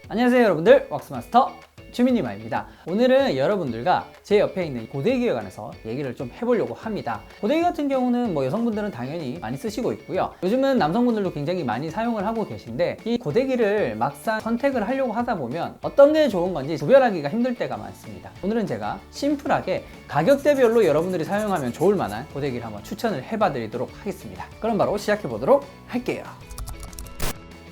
안녕하세요 여러분들, 왁스마스터 주민이마입니다. 오늘은 여러분들과 제 옆에 있는 고데기에 관해서 얘기를 좀 해보려고 합니다. 고데기 같은 경우는 여성분들은 당연히 많이 쓰시고 있고요. 요즘은 남성분들도 굉장히 많이 사용을 하고 계신데, 이 고데기를 막상 선택을 하려고 하다 보면 어떤 게 좋은 건지 구별하기가 힘들 때가 많습니다. 오늘은 제가 심플하게 가격대별로 여러분들이 사용하면 좋을 만한 고데기를 한번 추천을 해봐 드리도록 하겠습니다. 그럼 바로 시작해 보도록 할게요.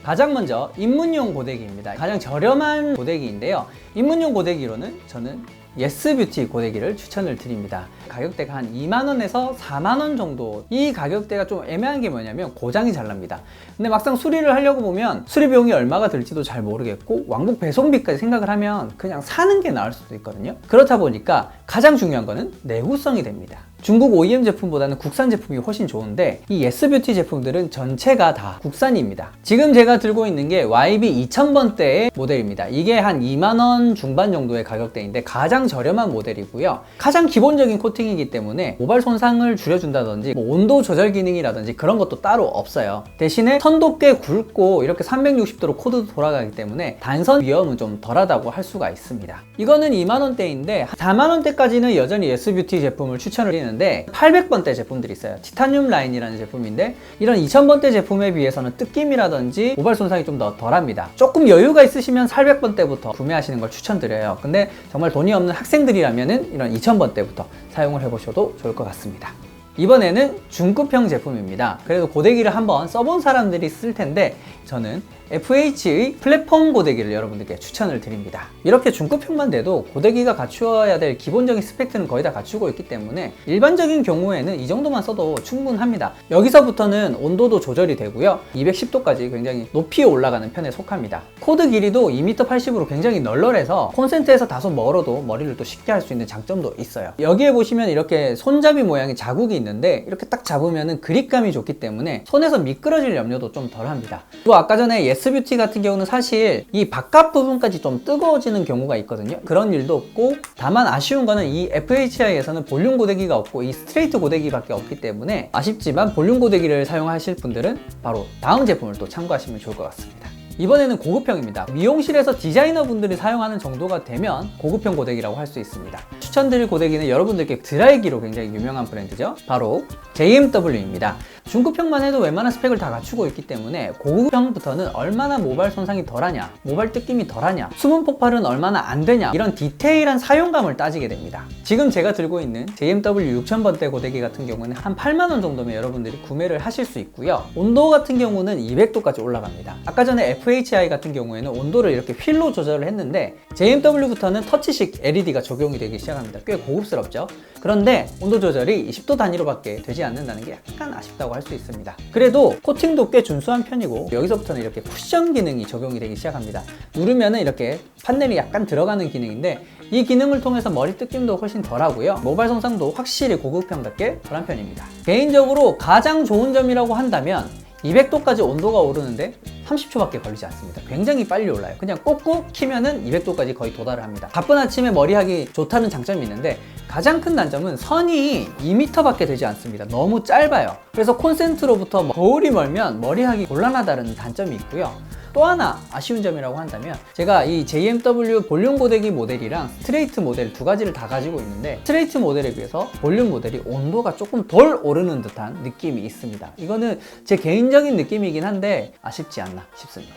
가장 먼저 입문용 고데기입니다. 가장 저렴한 고데기인데요. 입문용 고데기로는 저는 예스뷰티 고데기를 추천을 드립니다. 가격대가 한 2만원에서 4만원 정도. 이 가격대가 좀 애매한 게 뭐냐면 고장이 잘 납니다. 근데 막상 수리를 하려고 보면 수리 비용이 얼마가 들지도 잘 모르겠고 왕복 배송비까지 생각을 하면 그냥 사는 게 나을 수도 있거든요. 그렇다 보니까 가장 중요한 거는 내구성이 됩니다. 중국 OEM 제품보다는 국산 제품이 훨씬 좋은데, 이 예스뷰티 제품들은 전체가 다 국산입니다. 지금 제가 들고 있는 게 YB 2000번대의 모델입니다. 이게 한 2만원 중반 정도의 가격대인데 가장 저렴한 모델이고요. 가장 기본적인 코팅이기 때문에 모발 손상을 줄여준다든지 온도 조절 기능이라든지 그런 것도 따로 없어요. 대신에 선도 꽤 굵고 이렇게 360도로 코드도 돌아가기 때문에 단선 위험은 좀 덜하다고 할 수가 있습니다. 이거는 2만원대인데 4만원대까지는 여전히 예스뷰티 제품을 추천을 드리는 800번대 제품들이 있어요. 티타늄 라인이라는 제품인데, 이런 2000번대 제품에 비해서는 뜯김이라든지 모발 손상이 좀 더 덜합니다. 조금 여유가 있으시면 800번대부터 구매하시는 걸 추천드려요. 근데 정말 돈이 없는 학생들이라면 이런 2000번대부터 사용을 해보셔도 좋을 것 같습니다. 이번에는 중급형 제품입니다. 그래도 고데기를 한번 써본 사람들이 쓸 텐데, 저는 FH의 플랫폼 고데기를 여러분들께 추천을 드립니다. 이렇게 중급형만 돼도 고데기가 갖추어야 될 기본적인 스펙트는 거의 다 갖추고 있기 때문에 일반적인 경우에는 이 정도만 써도 충분합니다. 여기서부터는 온도도 조절이 되고요. 210도까지 굉장히 높이 올라가는 편에 속합니다. 코드 길이도 2m80으로 굉장히 널널해서 콘센트에서 다소 멀어도 머리를 또 쉽게 할 수 있는 장점도 있어요. 여기에 보시면 이렇게 손잡이 모양의 자국이 있는데, 이렇게 딱 잡으면 그립감이 좋기 때문에 손에서 미끄러질 염려도 좀 덜합니다. 또 아까 전에 예스뷰티 같은 경우는 사실 이 바깥 부분까지 좀 뜨거워지는 경우가 있거든요. 그런 일도 없고, 다만 아쉬운 거는 이 FHI에서는 볼륨 고데기가 없고 이 스트레이트 고데기밖에 없기 때문에 아쉽지만, 볼륨 고데기를 사용하실 분들은 바로 다음 제품을 또 참고하시면 좋을 것 같습니다. 이번에는 고급형입니다. 미용실에서 디자이너 분들이 사용하는 정도가 되면 고급형 고데기라고 할 수 있습니다. 추천드릴 고데기는 여러분들께 드라이기로 굉장히 유명한 브랜드죠. 바로 JMW입니다. 중급형만 해도 웬만한 스펙을 다 갖추고 있기 때문에 고급형부터는 얼마나 모발 손상이 덜하냐, 모발 뜯김이 덜하냐, 수분 폭발은 얼마나 안 되냐, 이런 디테일한 사용감을 따지게 됩니다. 지금 제가 들고 있는 JMW 6000번대 고데기 같은 경우는 한 8만원 정도면 여러분들이 구매를 하실 수 있고요. 온도 같은 경우는 200도까지 올라갑니다. 아까 전에 FHI 같은 경우에는 온도를 이렇게 휠로 조절을 했는데, JMW부터는 터치식 LED가 적용이 되기 시작합니다. 꽤 고급스럽죠? 그런데 온도 조절이 20도 단위로밖에 되지 않는다는 게 약간 아쉽다고 할 수 있습니다. 그래도 코팅도 꽤 준수한 편이고, 여기서부터는 이렇게 쿠션 기능이 적용이 되기 시작합니다. 누르면은 이렇게 판넬이 약간 들어가는 기능인데, 이 기능을 통해서 머리 뜯김도 훨씬 덜하고요. 모발 손상도 확실히 고급형답게 덜한 편입니다. 개인적으로 가장 좋은 점이라고 한다면 200도까지 온도가 오르는데 30초밖에 걸리지 않습니다. 굉장히 빨리 올라요. 그냥 꾹꾹 키면은 200도까지 거의 도달을 합니다. 바쁜 아침에 머리하기 좋다는 장점이 있는데, 가장 큰 단점은 선이 2m밖에 되지 않습니다. 너무 짧아요. 그래서 콘센트로부터 거울이 멀면 머리하기 곤란하다는 단점이 있고요. 또 하나 아쉬운 점이라고 한다면, 제가 이 JMW 볼륨 고데기 모델이랑 스트레이트 모델 두 가지를 다 가지고 있는데, 스트레이트 모델에 비해서 볼륨 모델이 온도가 조금 덜 오르는 듯한 느낌이 있습니다. 이거는 제 개인적인 느낌이긴 한데 아쉽지 않나 싶습니다.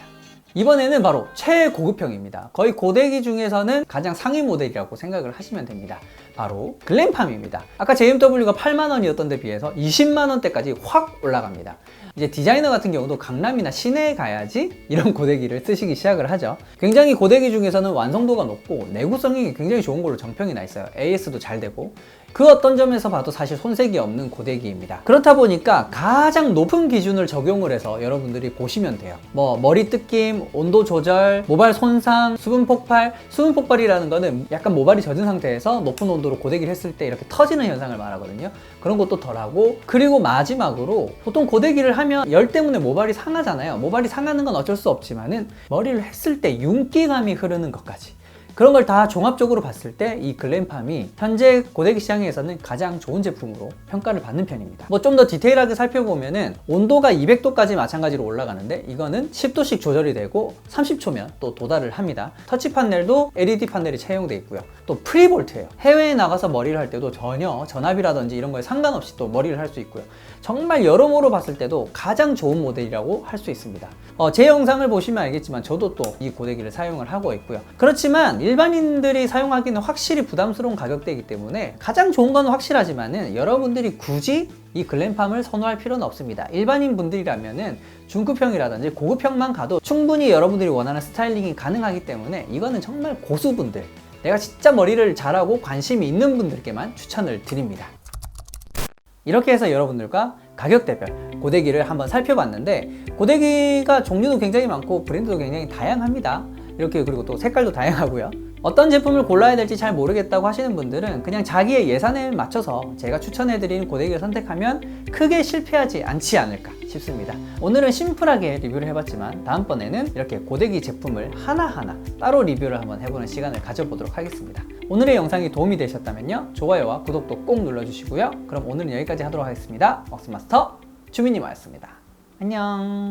이번에는 바로 최고급형입니다. 거의 고데기 중에서는 가장 상위 모델이라고 생각을 하시면 됩니다. 바로 글램팜입니다. 아까 JMW가 8만원이었던 데 비해서 20만원대까지 확 올라갑니다. 이제 디자이너 같은 경우도 강남이나 시내에 가야지 이런 고데기를 쓰시기 시작을 하죠. 굉장히 고데기 중에서는 완성도가 높고 내구성이 굉장히 좋은 걸로 정평이 나 있어요. AS도 잘 되고, 그 어떤 점에서 봐도 사실 손색이 없는 고데기입니다. 그렇다 보니까 가장 높은 기준을 적용을 해서 여러분들이 보시면 돼요. 머리 뜯김, 온도 조절, 모발 손상, 수분 폭발. 수분 폭발이라는 거는 약간 모발이 젖은 상태에서 높은 온도로 고데기를 했을 때 이렇게 터지는 현상을 말하거든요. 그런 것도 덜하고, 그리고 마지막으로 보통 고데기를 하면 열 때문에 모발이 상하잖아요. 모발이 상하는 건 어쩔 수 없지만은 머리를 했을 때 윤기감이 흐르는 것까지, 그런 걸 다 종합적으로 봤을 때 이 글램팜이 현재 고데기 시장에서는 가장 좋은 제품으로 평가를 받는 편입니다. 뭐 좀 더 디테일하게 살펴보면은 온도가 200도까지 마찬가지로 올라가는데 이거는 10도씩 조절이 되고 30초면 또 도달을 합니다. 터치 판넬도 LED 판넬이 채용되어 있고요. 또 프리볼트예요. 해외에 나가서 머리를 할 때도 전혀 전압이라든지 이런 거에 상관없이 또 머리를 할 수 있고요. 정말 여러모로 봤을 때도 가장 좋은 모델이라고 할 수 있습니다. 제 영상을 보시면 알겠지만 저도 또 이 고데기를 사용을 하고 있고요. 그렇지만 일반인들이 사용하기는 확실히 부담스러운 가격대이기 때문에 가장 좋은 건 확실하지만은 여러분들이 굳이 이 글램팜을 선호할 필요는 없습니다. 일반인 분들이라면은 중급형이라든지 고급형만 가도 충분히 여러분들이 원하는 스타일링이 가능하기 때문에 이거는 정말 고수분들, 내가 진짜 머리를 잘하고 관심이 있는 분들께만 추천을 드립니다. 이렇게 해서 여러분들과 가격대별 고데기를 한번 살펴봤는데, 고데기가 종류도 굉장히 많고 브랜드도 굉장히 다양합니다. 이렇게, 그리고 또 색깔도 다양하고요. 어떤 제품을 골라야 될지 잘 모르겠다고 하시는 분들은 그냥 자기의 예산에 맞춰서 제가 추천해드리는 고데기를 선택하면 크게 실패하지 않지 않을까 싶습니다. 오늘은 심플하게 리뷰를 해봤지만 다음번에는 이렇게 고데기 제품을 하나하나 따로 리뷰를 한번 해보는 시간을 가져보도록 하겠습니다. 오늘의 영상이 도움이 되셨다면요, 좋아요와 구독도 꼭 눌러주시고요. 그럼 오늘은 여기까지 하도록 하겠습니다. 왁스마스터 주민님이었습니다. 안녕.